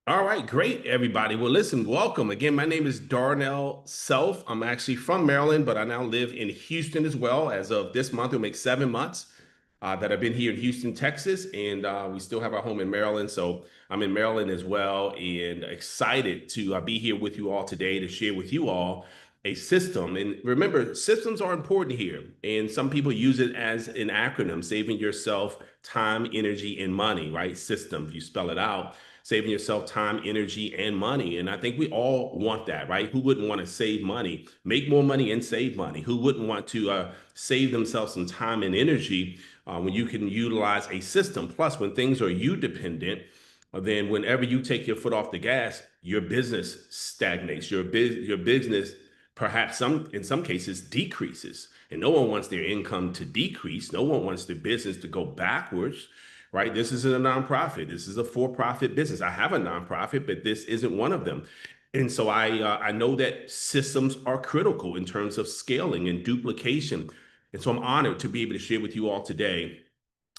All right, great, everybody. Well, listen, welcome. Again, my name is Darnell Self. I'm actually from Maryland, but I now live in Houston as well. As of this month, it'll make 7 months that I've been here in Houston, Texas, and we still have our home in Maryland. So I'm in Maryland as well, and excited to be here with you all today to share with you all a system. And remember, systems are important here, and some people use it as an acronym, saving yourself time, energy, and money, right? System, if you spell it out, saving yourself time, energy, and money. And I think we all want that, right? Who wouldn't want to save money, make more money, and save money? Who wouldn't want to save themselves some time and energy when you can utilize a system? Plus, when things are you dependent, then whenever you take your foot off the gas, your business stagnates. Your business, perhaps in some cases, decreases. And no one wants their income to decrease. No one wants their business to go backwards, right? This isn't a nonprofit. This is a for-profit business. I have a nonprofit, but this isn't one of them. And so I know that systems are critical in terms of scaling and duplication. And so I'm honored to be able to share with you all today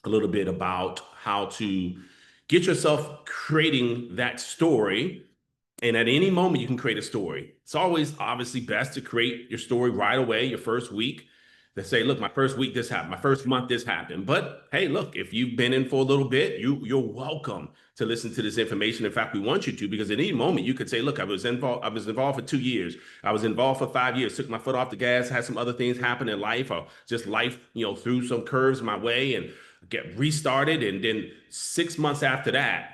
a little bit about how to get yourself creating that story. And at any moment, you can create a story. It's always obviously best to create your story right away, your first week. They say, look, my first week, this happened. My first month, this happened. But hey, look, if you've been in for a little bit, you're welcome to listen to this information. In fact, we want you to, because at any moment you could say, look, I was involved for 2 years. I was involved for 5 years, took my foot off the gas, had some other things happen in life, or just life, threw some curves my way and get restarted. And then 6 months after that,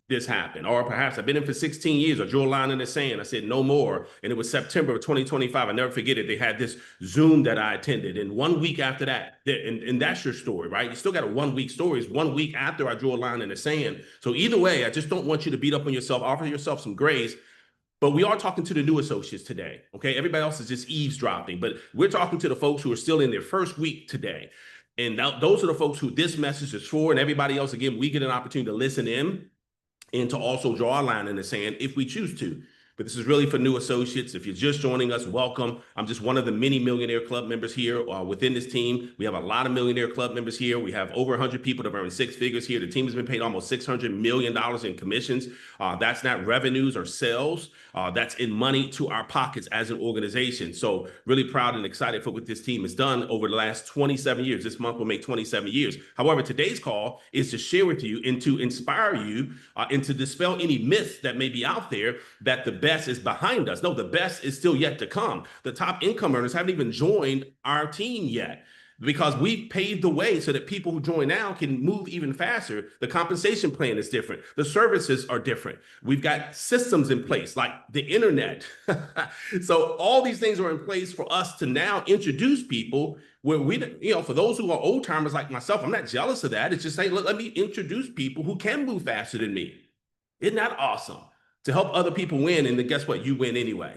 this happened. Or perhaps I've been in for 16 years. I drew a line in the sand. I said, no more. And it was September of 2025. I never forget it. They had this Zoom that I attended. And 1 week after that, and that's your story, right? You still got a 1 week story. It's 1 week after I drew a line in the sand. So either way, I just don't want you to beat up on yourself, offer yourself some grace. But we are talking to the new associates today. Okay. Everybody else is just eavesdropping, but we're talking to the folks who are still in their first week today. And those are the folks who this message is for. And everybody else, again, we get an opportunity to listen in and to also draw a line in the sand if we choose to. But this is really for new associates. If you're just joining us, welcome. I'm just one of the many Millionaire Club members here within this team. We have a lot of Millionaire Club members here. We have over 100 people that have earned six figures here. The team has been paid almost $600 million in commissions. That's not revenues or sales. That's in money to our pockets as an organization. So really proud and excited for what this team has done over the last 27 years. This month will make 27 years. However, today's call is to share with you and to inspire you and to dispel any myths that may be out there that the best is behind us. No, the best is still yet to come. The top income earners haven't even joined our team yet, because we've paved the way so that people who join now can move even faster. The compensation plan is different. The services are different. We've got systems in place like the internet. So all these things are in place for us to now introduce people where for those who are old timers like myself, I'm not jealous of that. It's just saying, look, let me introduce people who can move faster than me. Isn't that awesome? To help other people win, and then guess what? You win anyway.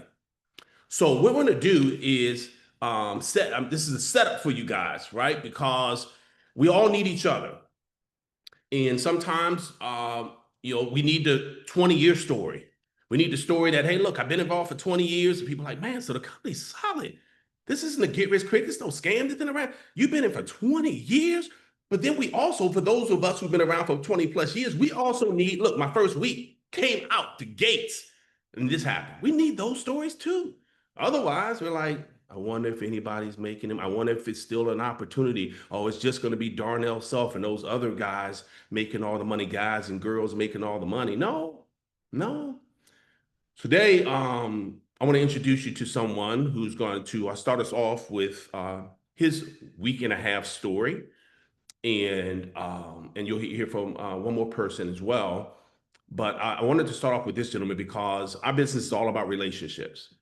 So what we're going to do is this is a setup for you guys, right? Because we all need each other. And sometimes, we need the 20-year story. We need the story that, hey, look, I've been involved for 20 years. And people are like, man, so the company's solid. This isn't a get rich quick. There's no scam that's in around. You've been in for 20 years. But then we also, for those of us who've been around for 20 plus years, we also need, look, my first week came out the gates and this happened. We need those stories too. Otherwise, we're like, I wonder if anybody's making them. I wonder if it's still an opportunity. Oh, it's just going to be Darnell Self and those other guys making all the money, guys and girls making all the money. No, no. Today, I want to introduce you to someone who's going to start us off with his week and a half story, and you'll hear from one more person as well. But I wanted to start off with this gentleman because our business is all about relationships.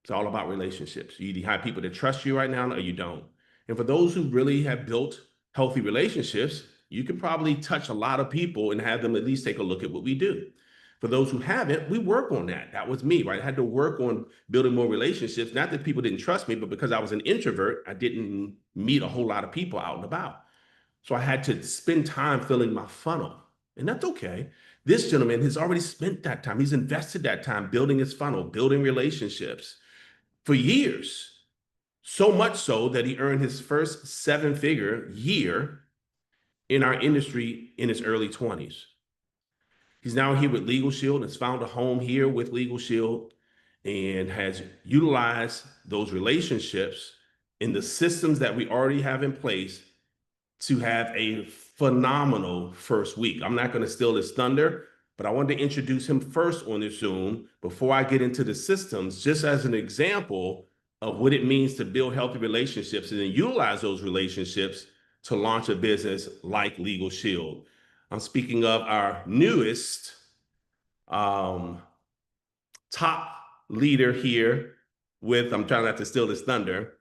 It's all about relationships. You either have people that trust you right now or you don't. And for those who really have built healthy relationships, you can probably touch a lot of people and have them at least take a look at what we do. For those who haven't, we work on that. That was me, right? I had to work on building more relationships. Not that people didn't trust me, but because I was an introvert, I didn't meet a whole lot of people out and about. So I had to spend time filling my funnel. And that's okay. This gentleman has already spent that time. He's invested that time building his funnel, building relationships for years. So much so that he earned his first seven-figure year in our industry in his early 20s. He's now here with Legal Shield and has found a home here with Legal Shield and has utilized those relationships in the systems that we already have in place to have a phenomenal first week. I'm not going to steal his thunder, but I wanted to introduce him first on this Zoom before I get into the systems, just as an example of what it means to build healthy relationships and then utilize those relationships to launch a business like Legal Shield. I'm speaking of our newest um, top leader here with, I'm trying not to steal his thunder,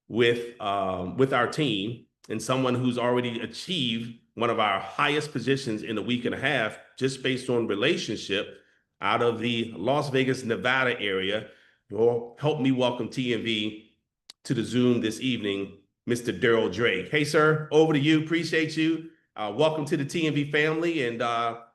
with our team and someone who's already achieved one of our highest positions in a week and a half just based on relationship out of the Las Vegas, Nevada area. Will help me welcome TMV to the Zoom this evening, Mr. Daryl Drake. Hey, sir, over to you. Appreciate you. Welcome to the TMV family and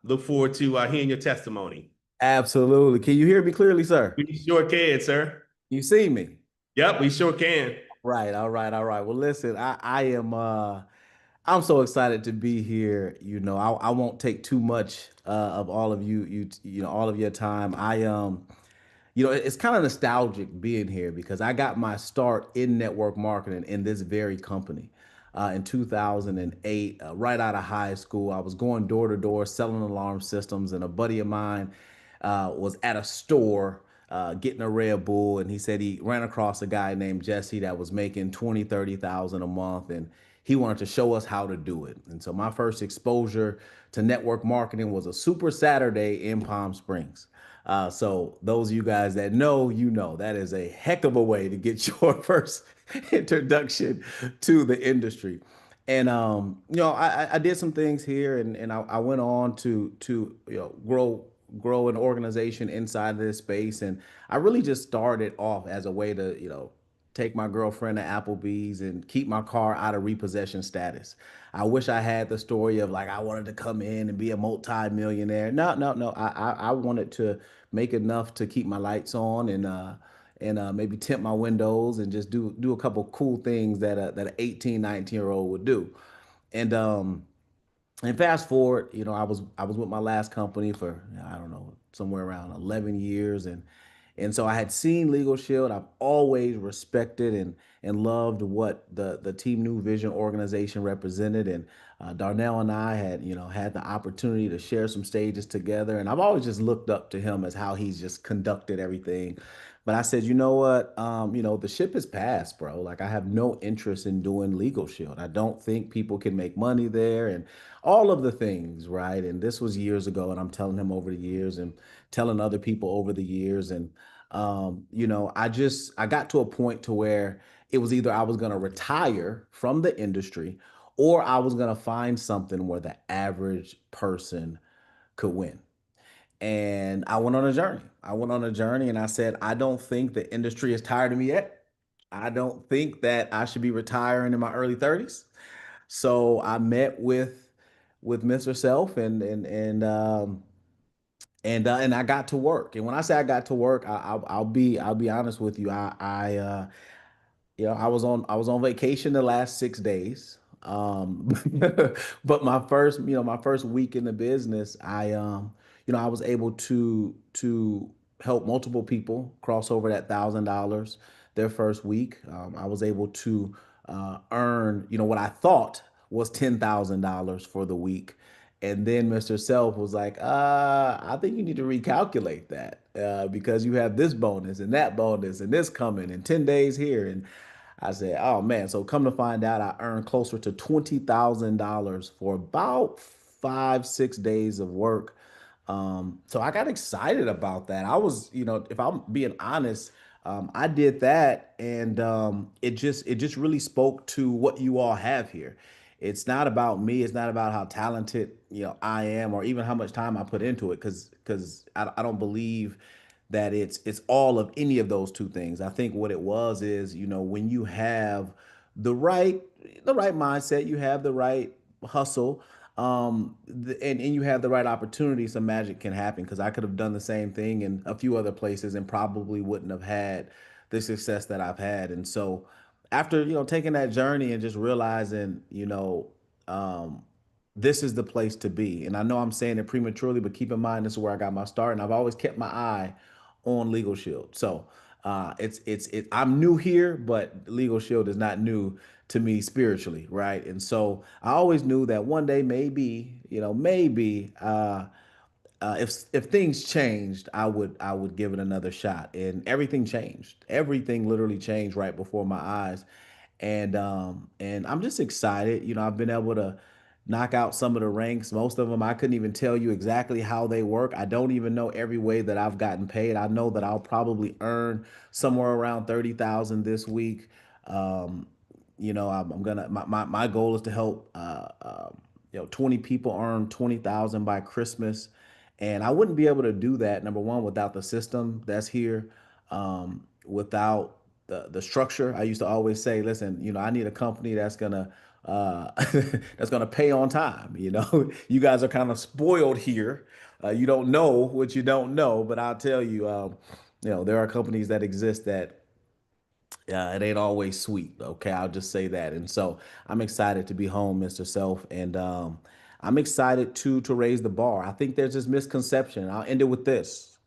look forward to hearing your testimony. Absolutely. Can you hear me clearly, sir? We sure can, sir. You see me? Yep, we sure can. Right. All right. All right. Well, listen, I am I'm so excited to be here. I won't take too much of all of all of your time. It's kind of nostalgic being here because I got my start in network marketing in this very company in 2008, right out of high school. I was going door to door selling alarm systems, and a buddy of mine was at a store getting a Red Bull, and he said he ran across a guy named Jesse that was making 20, 30,000 a month, and he wanted to show us how to do it. And so my first exposure to network marketing was a Super Saturday in Palm Springs. So those of you guys that know, that is a heck of a way to get your first introduction to the industry. And I did some things here, and I went on to grow an organization inside of this space, and I really just started off as a way to take my girlfriend to Applebee's and keep my car out of repossession status. I wish I had the story of like I wanted to come in and be a multi-millionaire. No, no, no. I wanted to make enough to keep my lights on and maybe tint my windows and just do a couple cool things that an 18, 19-year-old would do. And and fast forward, I was with my last company for I don't know, somewhere around 11 years, and so I had seen Legal Shield. I've always respected and loved what the Team New Vision organization represented, and Darnell and I had had the opportunity to share some stages together, and I've always just looked up to him as how he's just conducted everything. But I said, you know what, the ship has passed, bro. Like I have no interest in doing Legal Shield. I don't think people can make money there, and all of the things, right? And this was years ago, and I'm telling him over the years and telling other people over the years. And I got to a point to where it was either I was going to retire from the industry or I was going to find something where the average person could win. And I went on a journey. I went on a journey and I said, I don't think the industry is tired of me yet. I don't think that I should be retiring in my early 30s. So I met with Mr. Self and I got to work. And when I say I got to work, I'll be honest with you. I was on vacation the last 6 days. But my first week in the business, I was able to help multiple people cross over that $1,000 their first week. I was able to earn, what I thought was $10,000 for the week. And then Mr. Self was like, I think you need to recalculate that because you have this bonus and this coming in 10 days here. And I said, oh man. So come to find out, I earned closer to $20,000 for about 5, 6 days of work. So I got excited about that. If I'm being honest, I did that, and it just really spoke to what you all have here. It's not about me. It's not about how talented I am, or even how much time I put into it, because I don't believe that it's all of any of those two things. I think what it was is, when you have the right the right mindset, you have the right hustle, and you have the right opportunity, some magic can happen. Because I could have done the same thing in a few other places and probably wouldn't have had the success that I've had. And so after taking that journey and just realizing um this is the place to be. And I know I'm saying it prematurely, but keep in mind this is where I got my start, and I've always kept my eye on Legal Shield. So I'm new here, but Legal Shield is not new to me spiritually, right? And so I always knew that one day, maybe, maybe if things changed, I would give it another shot. And everything changed. Everything literally changed right before my eyes. And I'm just excited. I've been able to knock out some of the ranks. Most of them I couldn't even tell you exactly how they work. I don't even know every way that I've gotten paid. I know that I'll probably earn somewhere around 30,000 this week. Um, I'm gonna my goal is to help 20 people earn 20,000 by Christmas. And I wouldn't be able to do that, number one, without the system that's here, without the structure. I used to always say, listen, I need a company that's gonna that's gonna pay on time. You guys are kind of spoiled here. You don't know what you don't know, but I'll tell you, there are companies that exist that it ain't always sweet. Okay, I'll just say that. And so I'm excited to be home, Mr. Self, and I'm excited to raise the bar. I think there's this misconception. I'll end it with this.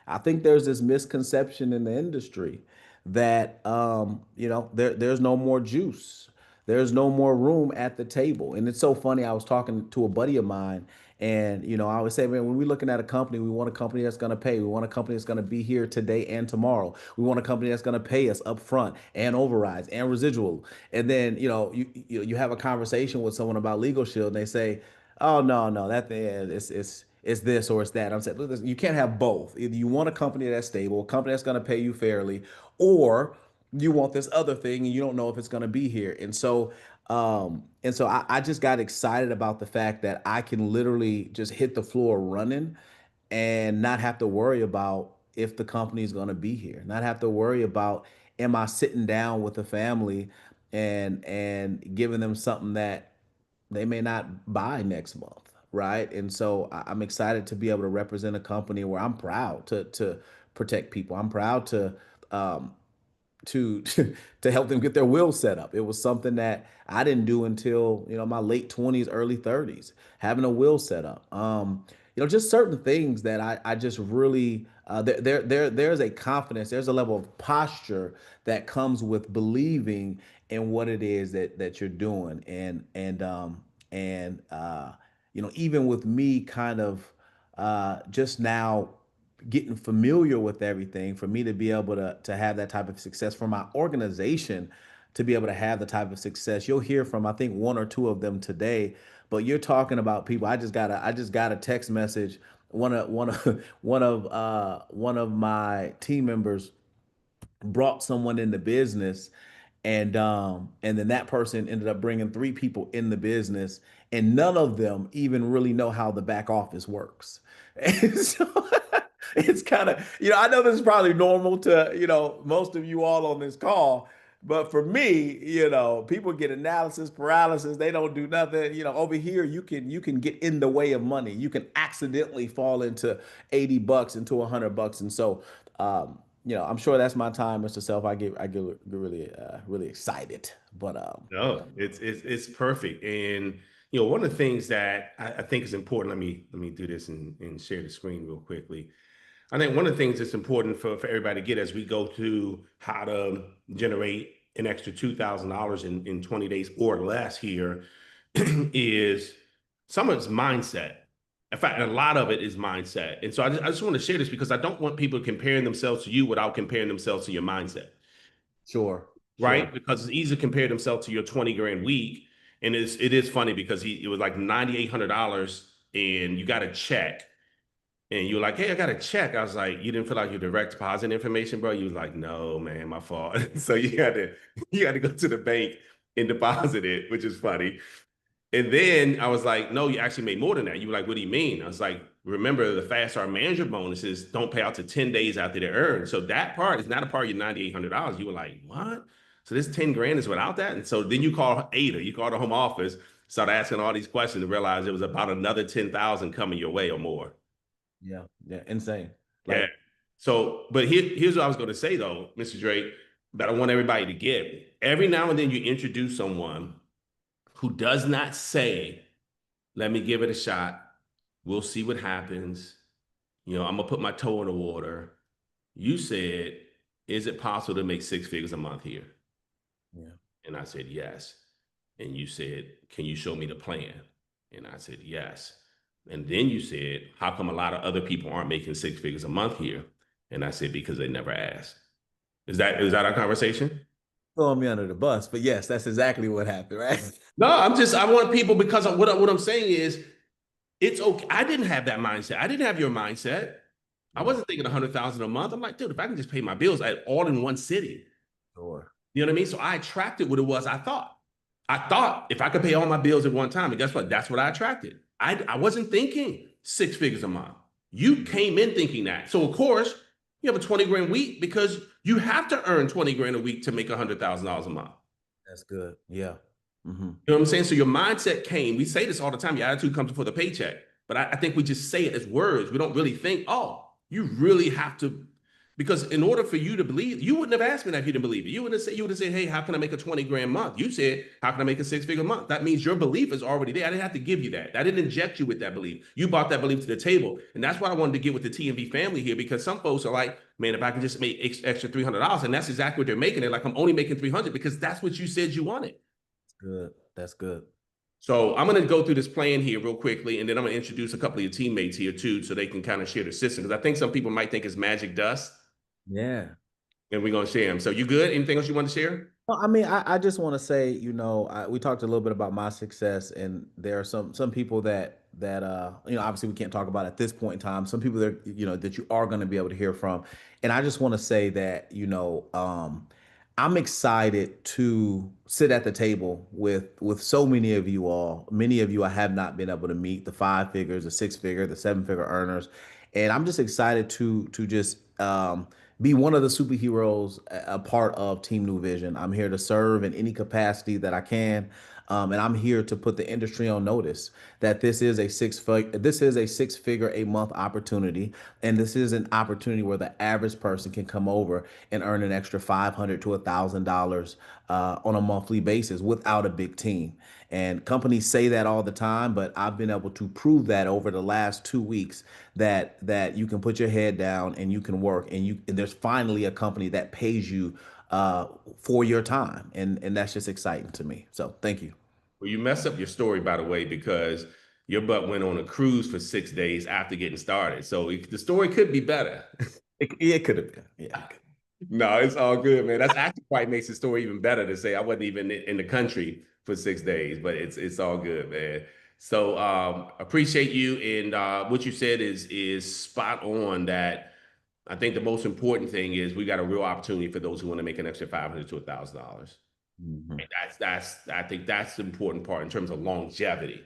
I think there's this misconception in the industry that there's no more juice. There's no more room at the table. And it's so funny. I was talking to a buddy of mine, and I always say, man, when we're looking at a company, we want a company that's going to pay. We want a company that's going to be here today and tomorrow. We want a company that's going to pay us up front and overrides and residual. And then you have a conversation with someone about Legal Shield, and they say, oh, no, that thing it's this or it's that. I'm saying, listen, you can't have both. Either you want a company that's stable, a company that's going to pay you fairly, or you want this other thing and you don't know if it's going to be here. And so I just got excited about the fact that I can literally just hit the floor running and not have to worry about if the company is going to be here, not have to worry about am I sitting down with the family and giving them something that they may not buy next month, right? And so I'm excited to be able to represent a company where I'm proud to protect people. I'm proud um, to to help them get their will set up. It was something that I didn't do until my late 20s, early 30s, having a will set up. Just certain things that I just really there's a confidence, there's a level of posture that comes with believing in what it is that you're doing. And even with me kind of just now getting familiar with everything, for me to be able to have that type of success, for my organization to be able to have the type of success. You'll hear from I think one or two of them today, but you're talking about people. I just got a text message. One of my team members brought someone in the business, and then that person ended up bringing three people in the business, and none of them even really know how the back office works. And so it's kind of, I know this is probably normal to, most of you all on this call, but for me, people get analysis paralysis. They don't do nothing. Over here, you can get in the way of money. You can accidentally fall into $80, into $100. And so, I'm sure that's my time, Mr. Self. I get really really excited. But No, it's perfect. And one of the things that I think is important, let me do this and share the screen real quickly. I think one of the things that's important for everybody to get as we go to how to generate an extra $2,000 in 20 days or less here is some of it's mindset. In fact, a lot of it is mindset. And so I just want to share this because I don't want people comparing themselves to you without comparing themselves to your mindset, sure, right? sure. Because it's easy to compare themselves to your 20 grand week. And it is funny because it was like $9,800 and you got a check and you're like, hey, I got a check. I was like, you didn't fill out your direct deposit information, bro. You was like, no, man, my fault. So you had to go to the bank and deposit it, which is funny. And then I was like, no, you actually made more than that. You were like, what do you mean? I was like, remember the fast start manager bonuses don't pay out to 10 days after they're earned. So that part is not a part of your $9,800. You were like, what? So this 10 grand is without that. And so then you call Ada, you call the home office, start asking all these questions and realize it was about another 10,000 coming your way or more. Yeah, yeah, insane. Yeah. Like, So, but here's what I was going to say though, Mr. Drake, that I want everybody to get. Every now and then you introduce someone who does not say Let me give it a shot. We'll see what happens. I'm gonna put my toe in the water. You said, is it possible to make six figures a month here? Yeah. And I said, yes. And you said, can you show me the plan? And I said, yes. And then you said, how come a lot of other people aren't making six figures a month here? And I said, because they never asked. Is that our conversation? Throwing me under the bus, but yes, that's exactly what happened, right? No, I want people because of what I'm saying is it's okay. I didn't have that mindset. I didn't have your mindset. I Yeah, wasn't thinking 100,000 a month. I'm like, dude, if I can just pay my bills all in one city, sure. you know what I mean? So I attracted what it was I thought. I thought if I could pay all my bills at one time, and guess what? That's what I attracted. I wasn't thinking six figures a month. You came in thinking that. So of course, you have a 20 grand week because you have to earn 20 grand a week to make $100,000 a month. That's good. Yeah. Hmm. You know what I'm saying? So your mindset came. We say this all the time. Your attitude comes before the paycheck. But I think we just say it as words. We don't really think, oh, you really have to. Because in order for you to believe, you wouldn't have asked me that if you didn't believe it. You would have said, hey, how can I make a 20 grand month? You said, how can I make a six-figure month? That means your belief is already there. I didn't have to give you that. I didn't inject you with that belief. You brought that belief to the table. And that's what I wanted to get with the TMV family here, because some folks are like, man, if I can just make extra $300, and that's exactly what they're making. They're like, I'm only making 300 because that's what you said you wanted. Good. That's good. So I'm going to go through this plan here real quickly, and then I'm going to introduce a couple of your teammates here too, so they can kind of share the system. Because I think some people might think it's magic dust, Yeah. and we're going to share them. So you good? Anything else you want to share? Well, I mean, I just want to say, we talked a little bit about my success, and there are some people that obviously we can't talk about at this point in time. Some people that that you are going to be able to hear from, and I just want to say that I'm excited to sit at the table with so many of you all. Many of you I have not been able to meet, the five figures, the six figure, the seven figure earners, and I'm just excited to just be one of the superheroes, a part of Team New Vision. I'm here to serve in any capacity that I can. And I'm here to put the industry on notice that this is a six figure a month opportunity, and this is an opportunity where the average person can come over and earn an extra $500 to $1,000 on a monthly basis without a big team. And companies say that all the time, but I've been able to prove that over the last 2 weeks that you can put your head down and you can work, and there's finally a company that pays you for your time, and that's just exciting to me. So thank you. Well, you messed up your story, by the way, because your butt went on a cruise for 6 days after getting started. So the story could be better. It could have been, yeah. No, it's all good, man. That's actually quite makes the story even better to say I wasn't even in the country for 6 days, but it's all good, man. So appreciate you, and what you said is spot on. That I think the most important thing is we got a real opportunity for those who want to make an extra $500 to $1,000. Mhm. And that's I think that's the important part in terms of longevity.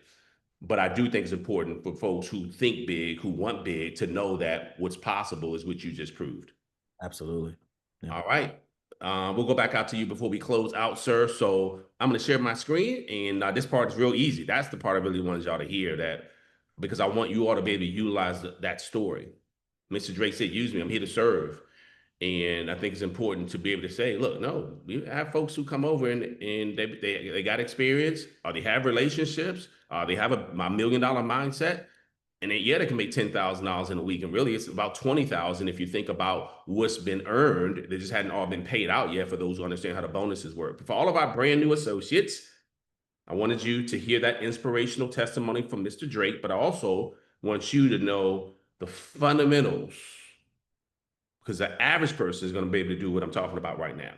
But I do think it's important for folks who think big, who want big, to know that what's possible is what you just proved. Absolutely. Yeah. All right. We'll go back out to you before we close out, sir. So I'm going to share my screen, and this part is real easy. That's the part I really wanted y'all to hear, that because I want you all to be able to utilize that story. Mr. Drake said, use me. I'm here to serve. And I think it's important to be able to say, look, no, we have folks who come over and they got experience, or they have relationships, they have a $1 million mindset. And then, yeah, they can make $10,000 in a week. And really, it's about 20,000 if you think about what's been earned. They just hadn't all been paid out yet for those who understand how the bonuses work. But for all of our brand new associates, I wanted you to hear that inspirational testimony from Mr. Drake, but I also want you to know the fundamentals, because the average person is going to be able to do what I'm talking about right now.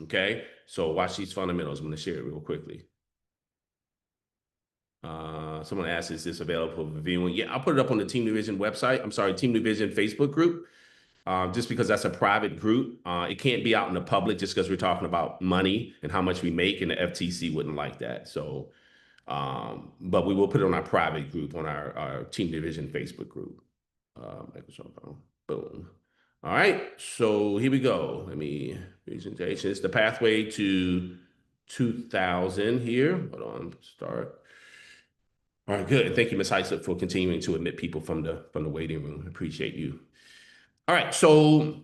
Okay, so watch these fundamentals. I'm going to share it real quickly. Someone asked, is this available for viewing? Yeah, I'll put it up on the Team New Vision website. I'm sorry, Team New Vision Facebook group, just because that's a private group. It can't be out in the public just because we're talking about money and how much we make, and the FTC wouldn't like that. So, but we will put it on our private group, on our Team New Vision Facebook group. Microsoft, boom. All right, so here we go. Let me presentation. It's the pathway to 2000 here. Hold on, start. All right, good. Thank you, Ms. Hyslop, for continuing to admit people from the waiting room. Appreciate you. All right, so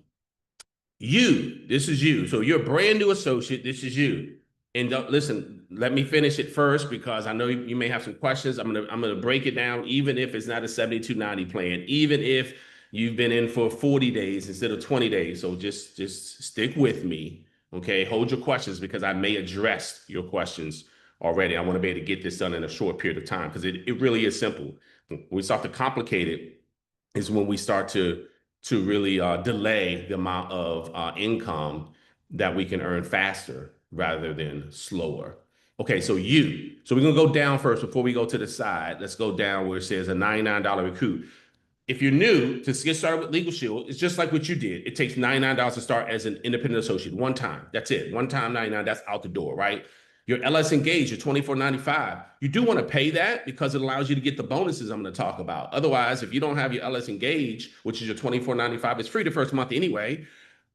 this is you. So you're a brand new associate. This is you. And listen, let me finish it first because I know you may have some questions. I'm gonna break it down, even if it's not a 7290 plan, even if you've been in for 40 days instead of 20 days. So just stick with me. Okay, hold your questions because I may address your questions already. I want to be able to get this done in a short period of time because it really is simple. When we start to complicate it is when we start to really delay the amount of income that we can earn faster rather than slower. Okay, so we're gonna go down first before we go to the side. Let's go down where it says a $99 recruit. If you're new to get started with Legal Shield, it's just like what you did. It takes $99 to start as an independent associate. One time. That's it. One time 99, that's out the door, right? Your LS Engage, your $24.95. You do want to pay that because it allows you to get the bonuses I'm going to talk about. Otherwise, if you don't have your LS Engage, which is your $24.95, it's free the first month anyway.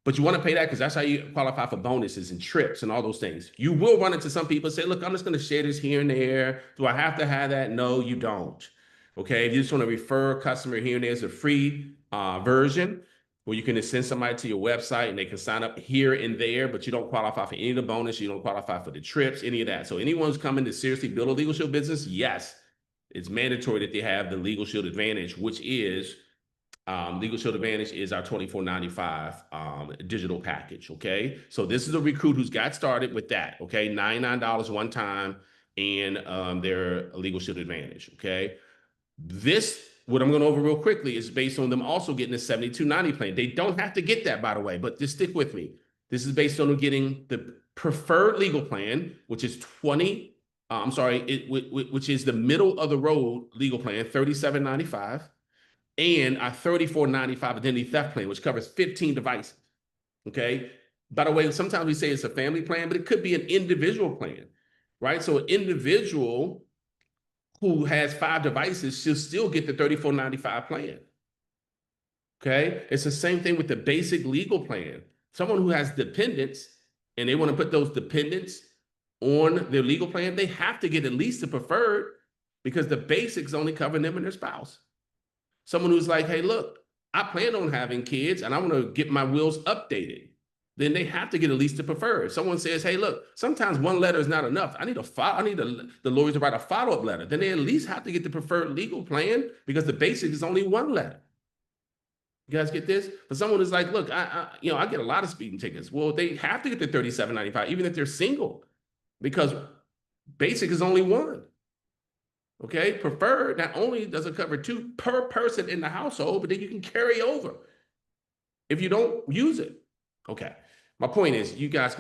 But you want to pay that because that's how you qualify for bonuses and trips and all those things. You will run into some people say, look, I'm just going to share this here and there. Do I have to have that? No, you don't. Okay, if you just want to refer a customer here and there's a free version where you can just send somebody to your website and they can sign up here and there, but you don't qualify for any of the bonus, you don't qualify for the trips, any of that. So anyone who's coming to seriously build a Legal Shield business, yes, it's mandatory that they have the Legal Shield Advantage, which is Legal Shield Advantage is our $24.95 digital package. Okay, so this is a recruit who's got started with that. Okay, $99 one time and their Legal Shield Advantage. Okay. What I'm going to over real quickly is based on them also getting a 7290 plan. They don't have to get that, by the way, but just stick with me. This is based on them getting the preferred legal plan, which is which is the middle of the road legal plan, $37.95, and our $34.95 identity theft plan, which covers 15 devices. Okay. By the way, sometimes we say it's a family plan, but it could be an individual plan, right? So an individual who has 5 devices should still get the $34.95 plan. Okay, it's the same thing with the basic legal plan. Someone who has dependents and they want to put those dependents on their legal plan, they have to get at least the preferred because the basics only cover them and their spouse. Someone who's like, hey, look, I plan on having kids and I want to get my wills updated. Then they have to get at least the preferred. Someone says, hey, look, sometimes one letter is not enough. I need the lawyers to write a follow-up letter. Then they at least have to get the preferred legal plan because the basic is only one letter. You guys get this? But someone is like, look, I get a lot of speeding tickets. Well, they have to get the $37.95, even if they're single, because basic is only one. Okay, preferred not only does it cover 2 per person in the household, but then you can carry over if you don't use it. Okay. My point is, you guys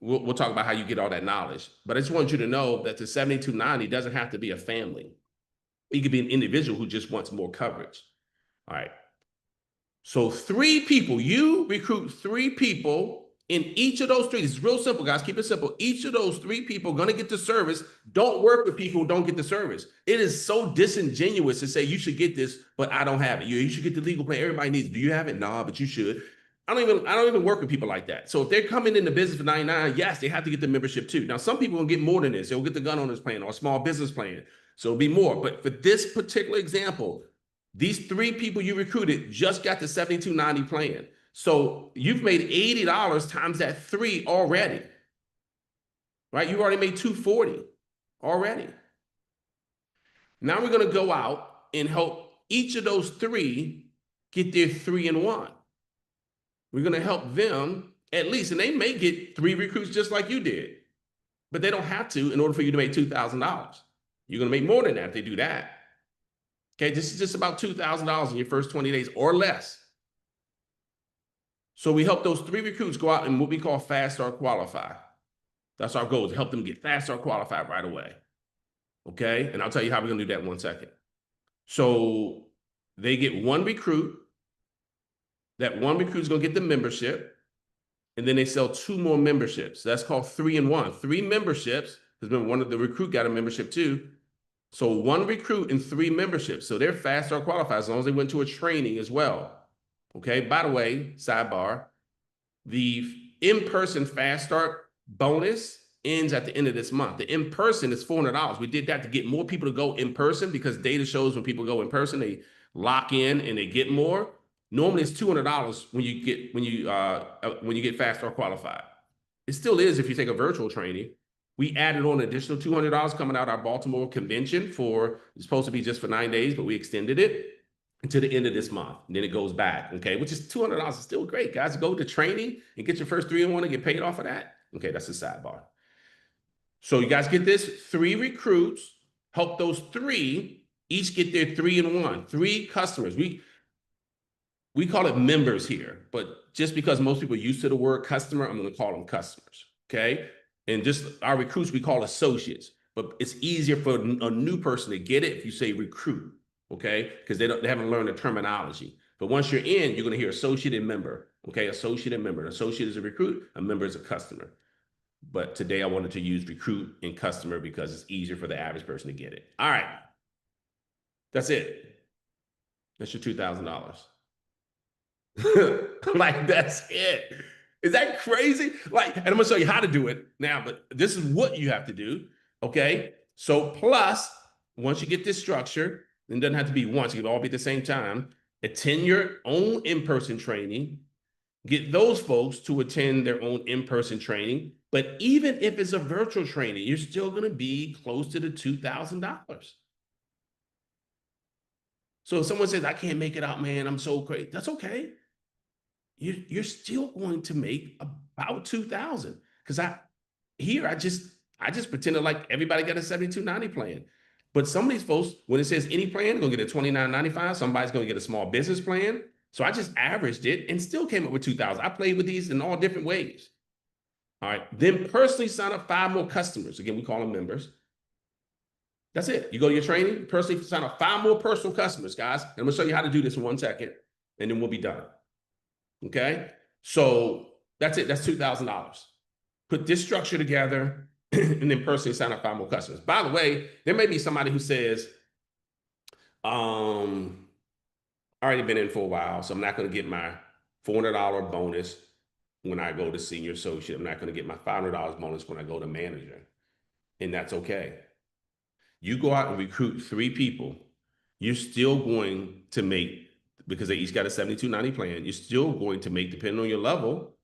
we'll talk about how you get all that knowledge, but I just want you to know that the 7290 doesn't have to be a family. It could be an individual who just wants more coverage. All right. So 3 people, you recruit 3 people in each of those 3. It's real simple, guys. Keep it simple. Each of those 3 people are going to get the service. Don't work with people who don't get the service. It is so disingenuous to say you should get this, but I don't have it. You should get the legal plan. Everybody needs it. Do you have it? Nah, but you should. I don't even work with people like that. So if they're coming in the business for 99, yes, they have to get the membership too. Now, some people will get more than this. They'll get the gun owners plan or a small business plan. So it'll be more. But for this particular example, these 3 people you recruited just got the 7290 plan. So you've made $80 times that 3 already. Right? You've already made $240 already. Now we're going to go out and help each of those 3 get their 3-in-1. We're going to help them at least, and they may get 3 recruits just like you did, but they don't have to in order for you to make $2,000. You're going to make more than that if they do that. Okay, this is just about $2,000 in your first 20 days or less. So we help those 3 recruits go out and what we call fast start qualify. That's our goal, to help them get fast start qualified right away. Okay, and I'll tell you how we're going to do that in 1 second. So they get 1 recruit. That 1 recruit is going to get the membership, and then they sell 2 more memberships. That's called 3-in-1. 3 memberships, because remember, one of the recruit got a membership too. So 1 recruit and 3 memberships. So they're fast start qualified as long as they went to a training as well. Okay, by the way, sidebar, the in-person fast start bonus ends at the end of this month. The in-person is $400. We did that to get more people to go in person because data shows when people go in person, they lock in and they get more. Normally, it's $200 when you get fast start qualified. It still is if you take a virtual training. We added on an additional $200 coming out our Baltimore convention it's supposed to be just for 9 days, but we extended it until the end of this month. And then it goes back, okay, which is $200 is still great, guys. Go to training and get your first 3-in-1 and get paid off of that. Okay, that's the sidebar. So you guys get this, 3 recruits, help those 3 each get their 3-in-1, 3 customers. We call it members here, but just because most people are used to the word customer, I'm going to call them customers, okay? And just our recruits, we call associates, but it's easier for a new person to get it if you say recruit, okay? Because they haven't learned the terminology. But once you're in, you're going to hear associate and member, okay? Associate and member. An associate is a recruit, a member is a customer. But today I wanted to use recruit and customer because it's easier for the average person to get it. All right. That's it. That's your $2,000. Like, that's it. Is that crazy? Like, and I'm gonna show you how to do it now, but this is what you have to do. Okay. So plus, once you get this structure, it doesn't have to be once, it can all be at the same time. Attend your own in-person training, get those folks to attend their own in-person training. But even if it's a virtual training, you're still gonna be close to the $2,000. So if someone says, I can't make it out, man, I'm so crazy, that's okay. You're still going to make about 2,000. Because I just pretended like everybody got a 7290 plan. But some of these folks, when it says any plan, they're gonna get a 2995. Somebody's gonna get a small business plan. So I just averaged it and still came up with 2,000. I played with these in all different ways. All right. Then personally sign up 5 more customers. Again, we call them members. That's it. You go to your training, personally sign up 5 more personal customers, guys. And I'm gonna show you how to do this in 1 second, and then we'll be done. Okay. So that's it. That's $2,000. Put this structure together and then personally sign up 5 more customers. By the way, there may be somebody who says, already been in for a while, so I'm not going to get my $400 bonus when I go to senior associate. I'm not going to get my $500 bonus when I go to manager. And that's okay. You go out and recruit 3 people, you're still going to make, because they each got a 7290 plan, you're still going to make, depending on your level.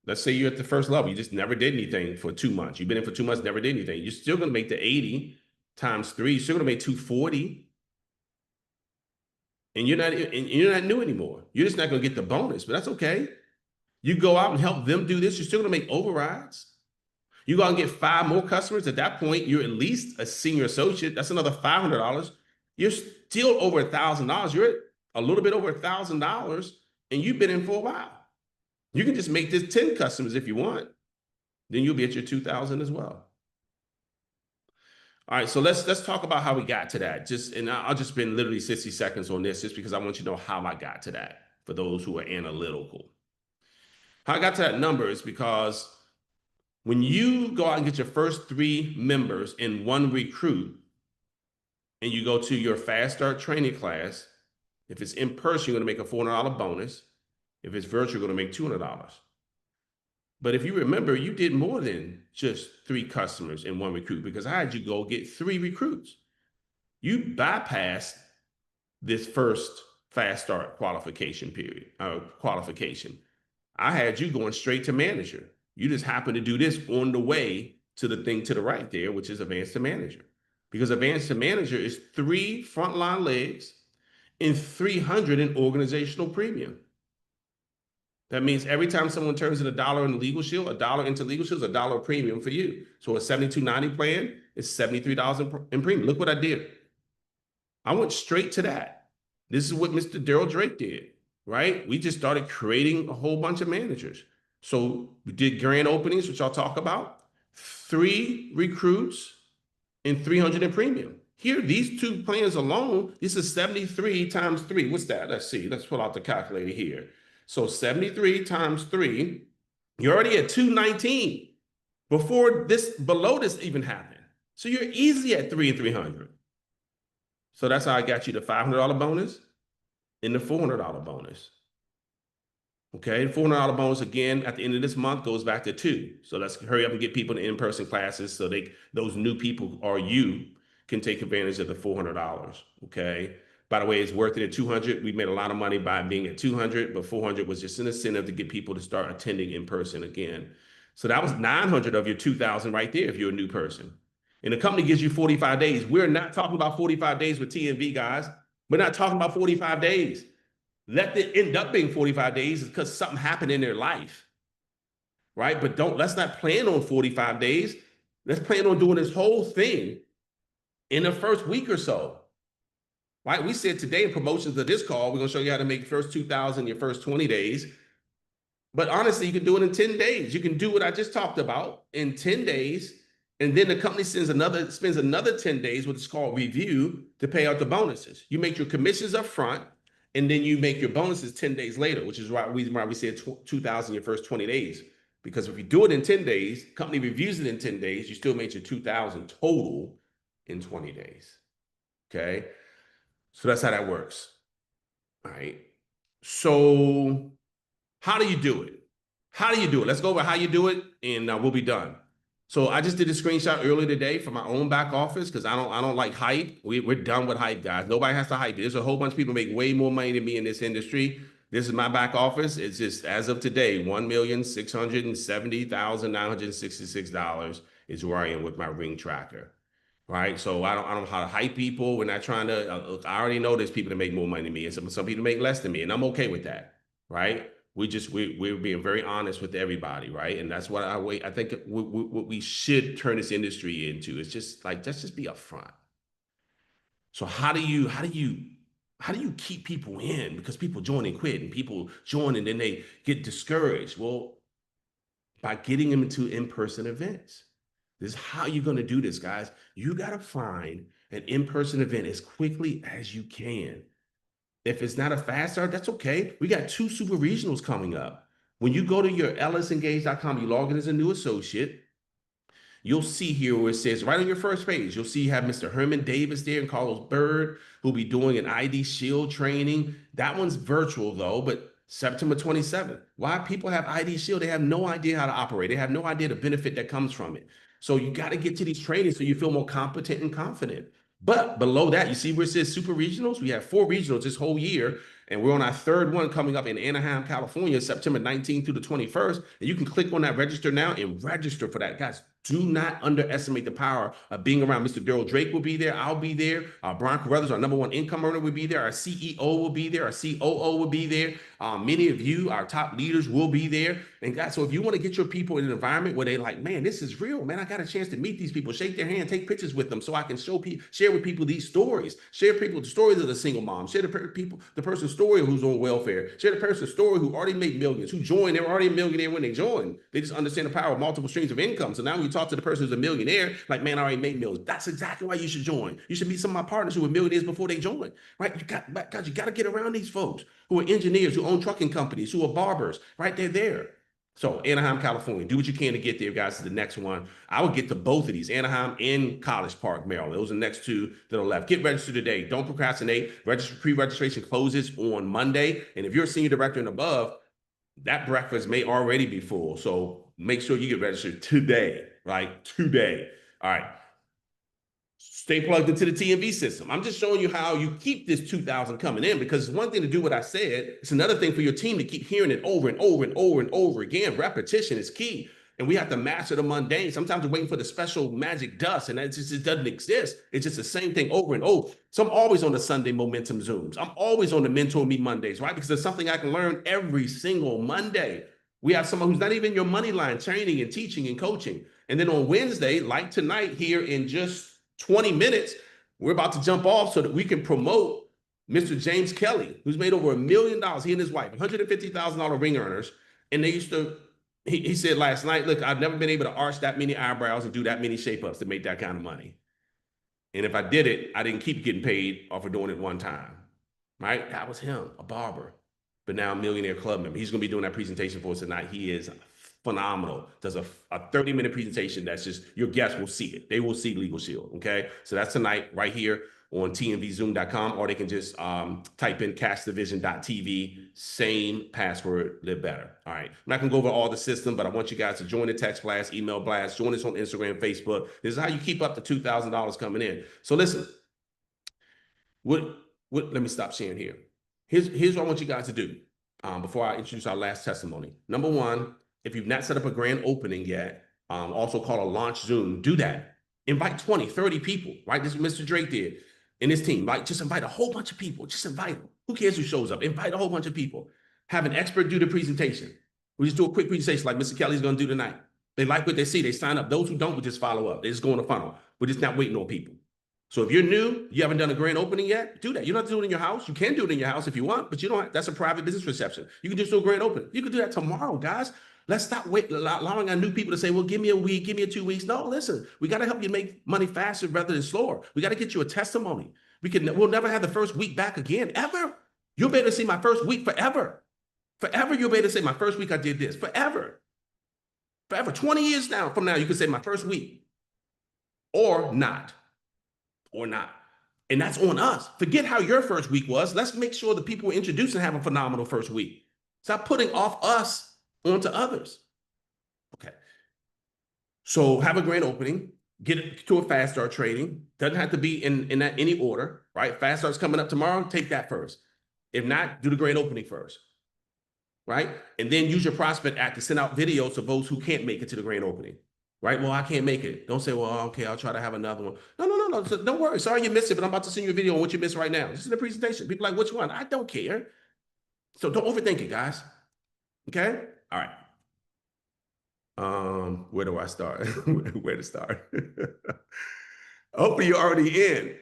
Let's say you're at the first level, you just never did anything for 2 months. You've been in for 2 months, never did anything. You're still going to make the 80 times 3. You're still going to make 240. And you're not new anymore. You're just not going to get the bonus, but that's okay. You go out and help them do this. You're still going to make overrides. You go out and get 5 more customers. At that point, you're at least a senior associate. That's another $500. You're still over $1,000. You're at a little bit over $1,000, and you've been in for a while. You can just make this 10 customers if you want. Then you'll be at your 2,000 as well. All right, so let's talk about how we got to that. I'll just spend literally 60 seconds on this just because I want you to know how I got to that for those who are analytical. How I got to that number is because when you go out and get your first 3 members and 1 recruit, and you go to your Fast Start training class, if it's in person, you're going to make a $400 bonus. If it's virtual, you're going to make $200. But if you remember, you did more than just 3 customers and 1 recruit, because I had you go get 3 recruits. You bypassed this first Fast Start qualification period, qualification. I had you going straight to manager. You just happened to do this on the way to the thing to the right there, which is advanced to manager. Because advanced to manager is 3 frontline legs and 300 in organizational premium. That means every time someone turns in $1 in the Legal Shield, $1 into Legal Shield is $1 premium for you. So a 7290 plan is $73 in premium. Look what I did. I went straight to that. This is what Mr. Daryl Drake did, right? We just started creating a whole bunch of managers. So we did grand openings, which I'll talk about, 3 recruits and 300 in premium. Here, these 2 plans alone, this is 73 times 3. What's that? Let's see. Let's pull out the calculator here. So 73 times 3, you're already at 219 below this even happened. So you're easy at 3 and 300. So that's how I got you the $500 bonus and the $400 bonus. Okay, $400 bonus again at the end of this month goes back to 2. So let's hurry up and get people in in-person classes so those new people or you can take advantage of the $400. Okay. By the way, it's worth it at 200. We made a lot of money by being at 200, but 400 was just an incentive to get people to start attending in person again. So that was 900 of your 2,000 right there if you're a new person. And the company gives you 45 days. We're not talking about 45 days with TNV, guys. We're not talking about 45 days. Let it end up being 45 days because something happened in their life, right? But let's not plan on 45 days. Let's plan on doing this whole thing in the first week or so, right? We said today in promotions of this call, we're going to show you how to make first 2,000 your first 20 days. But honestly, you can do it in 10 days. You can do what I just talked about in 10 days. And then the company spends another 10 days, what is called review, to pay out the bonuses. You make your commissions up front, and then you make your bonuses 10 days later, which is why we said 2,000 your first 20 days. Because if you do it in 10 days, company reviews it in 10 days, you still made your 2,000 total in 20 days. Okay. So that's how that works. All right. So how do you do it? How do you do it? Let's go over how you do it, and we'll be done. So I just did a screenshot earlier today for my own back office because I don't like hype. We're done with hype, guys. Nobody has to hype. There's a whole bunch of people make way more money than me in this industry. This is my back office. It's just as of today, $1,670,966 is where I am with my ring tracker. Right. So I don't know how to hype people. We're not trying to look, I already know there's people that make more money than me, and some people make less than me, and I'm okay with that. Right. We're being very honest with everybody, right? And that's what I think what we should turn this industry into. It's just like, let's just be upfront. So how do you keep people in? Because people join and quit, and people join and then they get discouraged. Well, by getting them into in-person events. This is how you're going to do this, guys. You got to find an in-person event as quickly as you can. If it's not a fast start, that's okay. We got 2 super regionals coming up. When you go to your ellisengage.com, you log in as a new associate, you'll see here where it says right on your first page, you'll see you have Mr. Herman Davis there and Carlos Bird, who'll be doing an ID Shield training. That one's virtual though, but September 27th. Why people have ID Shield? They have no idea how to operate. They have no idea the benefit that comes from it. So you got to get to these trainings so you feel more competent and confident. But below that, you see where it says super regionals? We have 4 regionals this whole year, and we're on our 3rd one coming up in Anaheim, California, September 19th through the 21st. And you can click on that register now and register for that. Guys, do not underestimate the power of being around. Mr. Daryl Drake will be there. I'll be there. Brian Carruthers, our #1 income earner, will be there. Our CEO will be there. Our COO will be there. Many of you, our top leaders, will be there. And guys, so if you want to get your people in an environment where they're like, man, this is real, man, I got a chance to meet these people, shake their hand, take pictures with them so I can share with people these stories, share people the stories of the single mom, share the person's story who's on welfare, share the person's story who already made millions, who joined, they were already a millionaire when they joined. They just understand the power of multiple streams of income. So now when you talk to the person who's a millionaire, like, man, I already made millions. That's exactly why you should join. You should meet some of my partners who were millionaires before they joined, right? You got to get around these folks who are engineers, who own trucking companies, who are barbers, right? They're there. So Anaheim, California, do what you can to get there, guys, to the next one. I would get to both of these, Anaheim and College Park, Maryland. Those are the next 2 that are left. Get registered today. Don't procrastinate. Pre-registration closes on Monday. And if you're a senior director and above, that breakfast may already be full. So make sure you get registered today, right? Today. All right. Stay plugged into the TNV system. I'm just showing you how you keep this 2,000 coming in, because it's one thing to do what I said. It's another thing for your team to keep hearing it over and over and over and over again. Repetition is key. And we have to master the mundane. Sometimes we're waiting for the special magic dust, and it doesn't exist. It's just the same thing over and over. So I'm always on the Sunday Momentum Zooms. I'm always on the Mentor Me Mondays, right? Because there's something I can learn every single Monday. We have someone who's not even your money line, training and teaching and coaching. And then on Wednesday, like tonight here in just 20 minutes, we're about to jump off so that we can promote Mr. James Kelly, who's made over $1 million. He and his wife, $150,000 ring earners. And they used to, he said last night, look, I've never been able to arch that many eyebrows and do that many shape-ups to make that kind of money. And if I did it, I didn't keep getting paid off for doing it one time, right? That was him, a barber, but now a millionaire club member. He's going to be doing that presentation for us tonight. He is phenomenal. Does a 30-minute presentation that's just, your guests will see it. They will see Legal Shield, okay? So that's tonight right here on tnvzoom.com, or they can just type in cashdivision.tv, same password, live better. All right. I'm not going to go over all the system, but I want you guys to join the text blast, email blast, join us on Instagram, Facebook. This is how you keep up the $2,000 coming in. So listen, let me stop sharing here. Here's what I want you guys to do before I introduce our last testimony. Number 1, if you've not set up a grand opening yet, also called a launch Zoom, do that. Invite 20, 30 people, right? This is what Mr. Drake did in his team. Like, just invite a whole bunch of people. Just invite them. Who cares who shows up? Invite a whole bunch of people. Have an expert do the presentation. We just do a quick presentation like Mr. Kelly's going to do tonight. They like what they see. They sign up. Those who don't, we just follow up. They just go in the funnel. We're just not waiting on people. So if you're new, you haven't done a grand opening yet, do that. You don't have to do it in your house. You can do it in your house if you want, but you don't. That's a private business reception. You can just do a grand opening. You can do that tomorrow, guys. Let's stop allowing our new people to say, well, give me a week, give me 2 weeks. No, listen, we got to help you make money faster rather than slower. We got to get you a testimony. We'll never have the first week back again, ever. You'll be able to see my first week forever. Forever, you'll be able to say, my first week I did this. Forever. Forever. 20 years now from now, you can say my first week. Or not. Or not. And that's on us. Forget how your first week was. Let's make sure the people we're introducing have a phenomenal first week. Stop putting off us onto others. Okay. So have a grand opening. Get to a fast start trading. Doesn't have to be in that any order, right? Fast start's coming up tomorrow. Take that first. If not, do the grand opening first, right? And then use your prospect act to send out videos to those who can't make it to the grand opening, right? Well, I can't make it. Don't say, well, okay, I'll try to have another one. No. So don't worry. Sorry you missed it, but I'm about to send you a video on what you missed right now. This is the presentation. People are like, which one? I don't care. So don't overthink it, guys. Okay? All right. Where do I start? Where to start? Hopefully you're already in.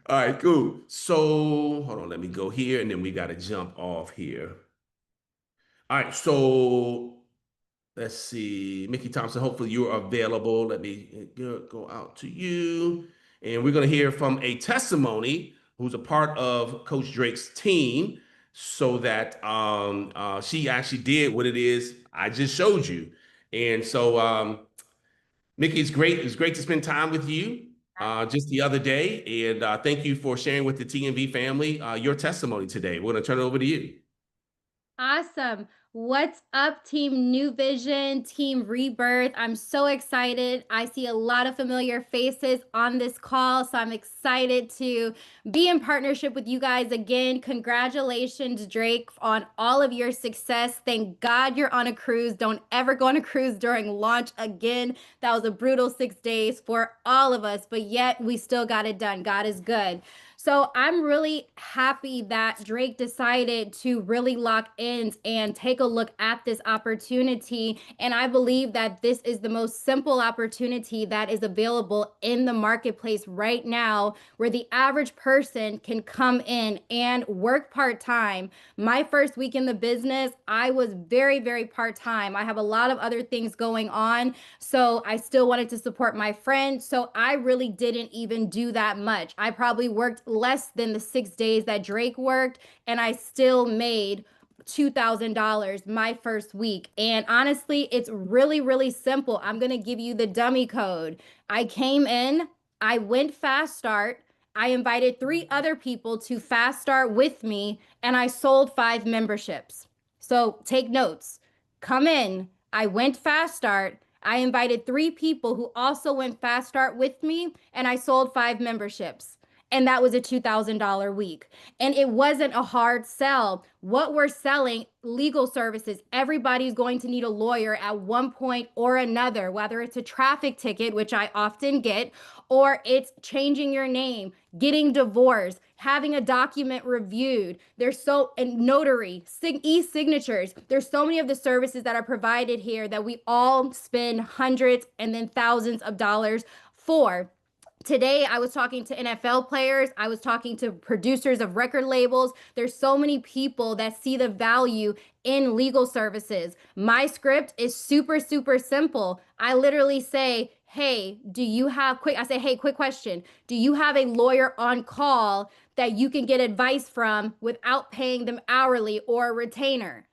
All right, cool. So hold on, let me go here, and then we got to jump off here. All right, so let's see. Mickey Thompson, hopefully you're available. Let me go out to you. And we're going to hear from a testimony who's a part of Coach Drake's team so that she actually did what it is I just showed you. And so, Mickey, it's great. It's great to spend time with you just the other day. And thank you for sharing with the TNV family your testimony today. We're going to turn it over to you. Awesome. What's up, Team New Vision, Team Rebirth? I'm so excited. I see a lot of familiar faces on this call, so I'm excited to be in partnership with you guys again. Congratulations, Drake, on all of your success. Thank God you're on a cruise. Don't ever go on a cruise during launch again. That was a brutal 6 days for all of us, but yet we still got it done. God is good. So I'm really happy that Drake decided to really lock in and take a look at this opportunity. And I believe that this is the most simple opportunity that is available in the marketplace right now, where the average person can come in and work part-time. My first week in the business, I was very, very part-time. I have a lot of other things going on, so I still wanted to support my friend. So I really didn't even do that much. I probably worked less than the 6 days that Drake worked, and I still made $2,000 my first week. And honestly, it's really, really simple. I'm going to give you the dummy code. I came in, I went fast start. I invited 3 other people to fast start with me, and I sold 5 memberships. So take notes. Come in, I went fast start. I invited 3 people who also went fast start with me, and I sold 5 memberships. And that was a $2,000 week. And it wasn't a hard sell. What we're selling, legal services, everybody's going to need a lawyer at one point or another, whether it's a traffic ticket, which I often get, or it's changing your name, getting divorced, having a document reviewed. And notary, e-signatures. There's so many of the services that are provided here that we all spend hundreds and then thousands of dollars for. Today, I was talking to NFL players. I was talking to producers of record labels. There's so many people that see the value in legal services. My script is super, super simple. I literally say, hey, quick question. Do you have a lawyer on call that you can get advice from without paying them hourly or a retainer?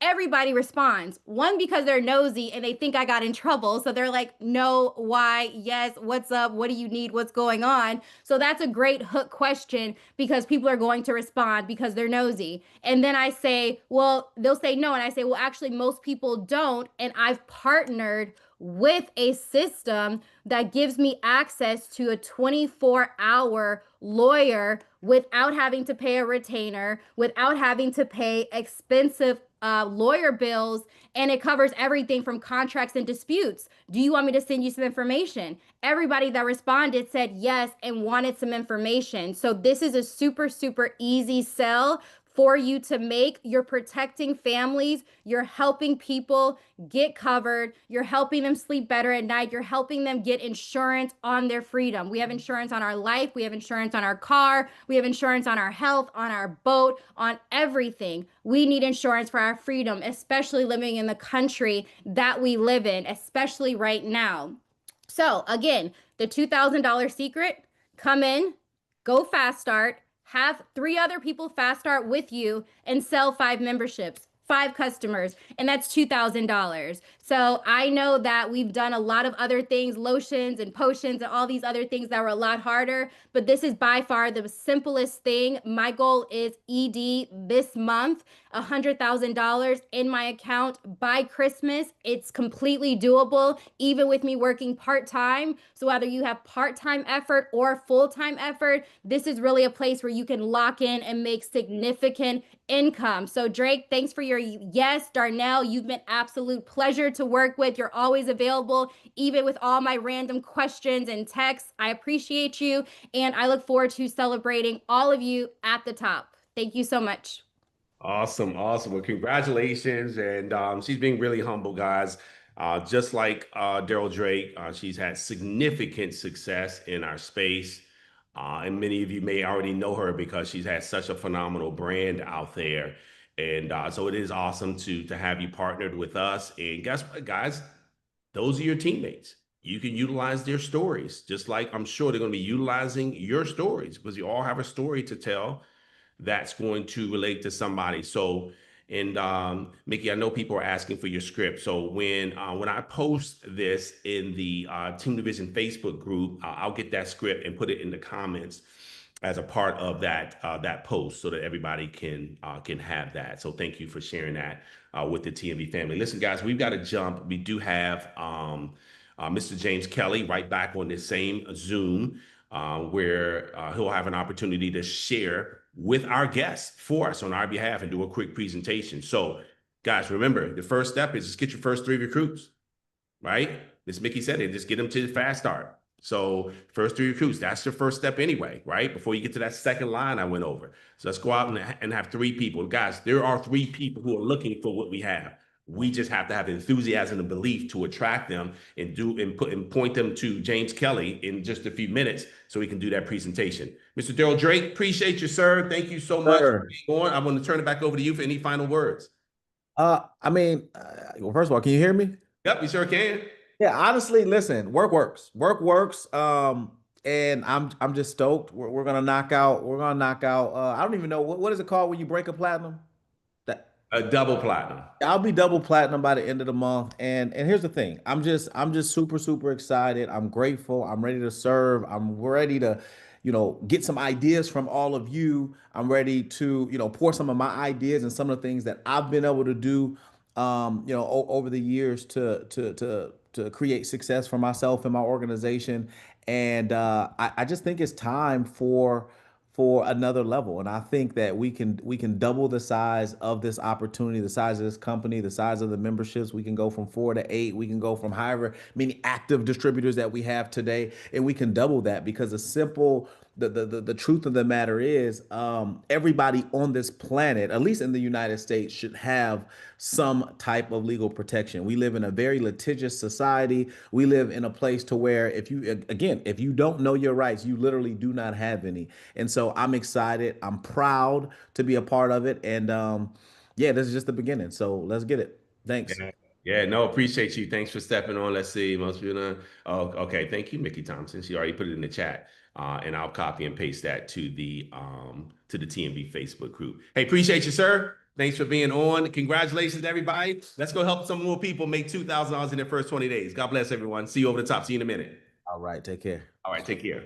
Everybody responds. One, because they're nosy and they think I got in trouble. So they're like, no, why, yes, what's up? What do you need? What's going on? So that's a great hook question, because people are going to respond because they're nosy. And then I say, well, they'll say no. And I say, well, actually, most people don't. And I've partnered with a system that gives me access to a 24-hour lawyer without having to pay a retainer, without having to pay expensive lawyer bills, and it covers everything from contracts and disputes. Do you want me to send you some information? Everybody that responded said yes and wanted some information. So this is a super, super easy sell for you to make. You're protecting families, you're helping people get covered, you're helping them sleep better at night, you're helping them get insurance on their freedom. We have insurance on our life, we have insurance on our car, we have insurance on our health, on our boat, on everything. We need insurance for our freedom, especially living in the country that we live in, especially right now. So again, the $2,000 secret: come in, go fast start, have 3 other people fast start with you, and sell 5 memberships, 5 customers, and that's $2,000. So I know that we've done a lot of other things, lotions and potions and all these other things that were a lot harder, but this is by far the simplest thing. My goal is ED this month, $100,000 in my account by Christmas. It's completely doable, even with me working part-time. So whether you have part-time effort or full-time effort, this is really a place where you can lock in and make significant income. So Drake, thanks for your yes. Darnell, you've been absolute pleasure to work with. You're always available, even with all my random questions and texts. I appreciate you, and I look forward to celebrating all of you at the top. Thank you so much. Awesome, awesome. Well, congratulations. And she's being really humble, guys. Just like Daryl Drake, she's had significant success in our space. And many of you may already know her because she's had such a phenomenal brand out there. And so it is awesome to have you partnered with us. And guess what, guys? Those are your teammates. You can utilize their stories, just like I'm sure they're going to be utilizing your stories, because you all have a story to tell that's going to relate to somebody. So, and Mickey, I know people are asking for your script. So when I post this in the Team Division Facebook group, I'll get that script and put it in the comments as a part of that post, so that everybody can have that. So thank you for sharing that with the TMV family. Listen, guys, we've got to jump. We do have Mr. James Kelly right back on this same Zoom, where he'll have an opportunity to share with our guests for us on our behalf and do a quick presentation. So guys, remember, the first step is just get your first 3 recruits, right? As Mickey said it, just get them to the fast start. So first 3 recruits, that's your first step anyway, right? Before you get to that second line I went over. So let's go out and have 3 people. Guys, there are 3 people who are looking for what we have. We just have to have enthusiasm and belief to attract them and point them to James Kelly in just a few minutes so we can do that presentation. Mr. Daryl Drake, appreciate you, sir. Thank you so much for being on. I'm going to turn it back over to you for any final words. Well, first of all, can you hear me? Yep, you sure can. Yeah, honestly, listen, work works. Work works. And I'm just stoked. We're gonna knock out. I don't even know what is it called when you break a platinum? A double platinum. I'll be double platinum by the end of the month. And here's the thing. I'm just super, super excited. I'm grateful. I'm ready to serve. I'm ready to, get some ideas from all of you. I'm ready to, pour some of my ideas and some of the things that I've been able to do, over the years to create success for myself and my organization. And I just think it's time for another level. And I think that we can double the size of this opportunity, the size of this company, the size of the memberships. We can go from 4 to 8. We can go from however many active distributors that we have today, and we can double that, because the truth of the matter is, everybody on this planet, at least in the United States, should have some type of legal protection. We live in a very litigious society. We live in a place to where if you don't know your rights, you literally do not have any. And so I'm excited. I'm proud to be a part of it. And this is just the beginning. So let's get it. Thanks. Yeah, no, appreciate you. Thanks for stepping on. Let's see. Most people know. Oh, okay. Thank you, Mickey Thompson. She already put it in the chat. And I'll copy and paste that to the TMV Facebook group. Hey, appreciate you, sir. Thanks for being on. Congratulations, everybody. Let's go help some more people make $2,000 in their first 20 days. God bless everyone. See you over the top. See you in a minute. All right. Take care. All right. Take care.